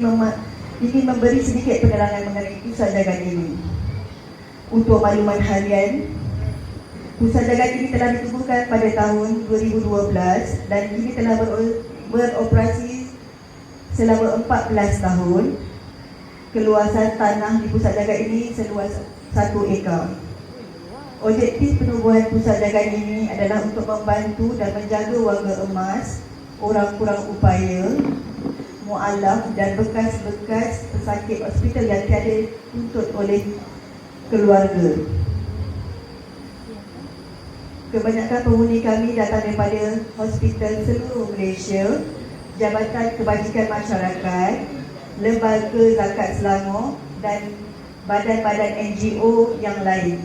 ingin memberi sedikit penerangan mengenai pusat jagaan ini. Untuk makluman harian, pusat jagaan ini telah ditubuhkan pada tahun 2012 dan kini telah beroperasi selama 14 tahun. Keluasan tanah di pusat jagaan ini seluas 1 ekar. Objektif penubuhan pusat jagaan ini adalah untuk membantu dan menjaga warga emas, orang kurang upaya, mualaf dan bekas-bekas pesakit hospital yang tiada tuntut oleh keluarga. Kebanyakan penghuni kami datang daripada hospital seluruh Malaysia, Jabatan Kebajikan Masyarakat, Lembaga Zakat Selangor dan badan-badan NGO yang lain.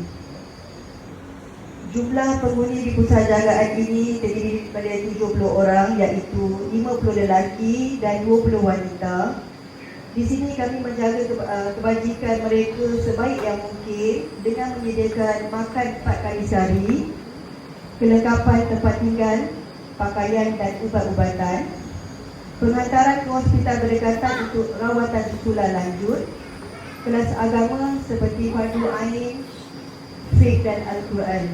Jumlah penghuni di pusat jagaan ini terdiri daripada 70 orang, iaitu 50 lelaki dan 20 wanita. Di sini kami menjaga kebajikan mereka sebaik yang mungkin dengan menyediakan makan 4 kali sehari, kelengkapan tempat tinggal, pakaian dan ubat-ubatan, penghantaran ke hospital berdekatan untuk rawatan susulan lanjut, kelas agama seperti fardu ain, fiqh dan Al-Quran.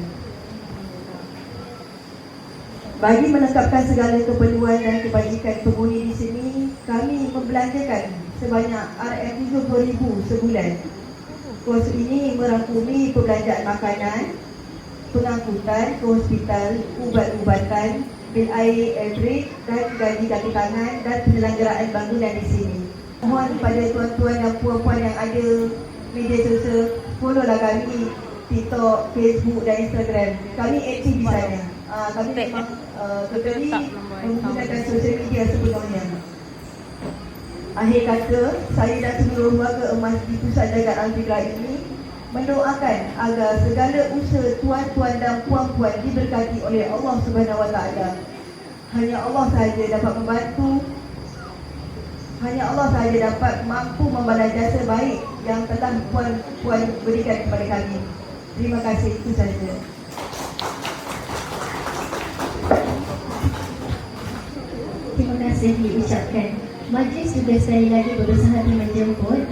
Bagi melengkapkan segala keperluan dan kebajikan penghuni di sini, kami membelanjakan sebanyak RM70,000 sebulan. Kos ini merangkumi perbelanjaan makanan, pengangkutan ke hospital, ubat-ubatan, bil air, elektrik dan gaji kaki tangan dan penyelenggaraan bangunan di sini. Mohon kepada tuan-tuan dan puan-puan yang ada media sosial, follow-lah kami TikTok, Facebook dan Instagram. Kami aktif di sana. Kami memang totally menggunakan sosial media sepenuhnya. Akhir kata, saya dan seluruh warga emas di pusat jagaan Al-Fikrah ini mendoakan agar segala usaha tuan-tuan dan puan-puan diberkati oleh Allah SWT. Hanya Allah sahaja dapat membantu, hanya Allah sahaja dapat mampu membalas jasa baik yang telah puan-puan berikan kepada kami. Terima kasih, itu sahaja. Terima kasih diucapkan. Majlis juga sekali lagi berusaha menjemput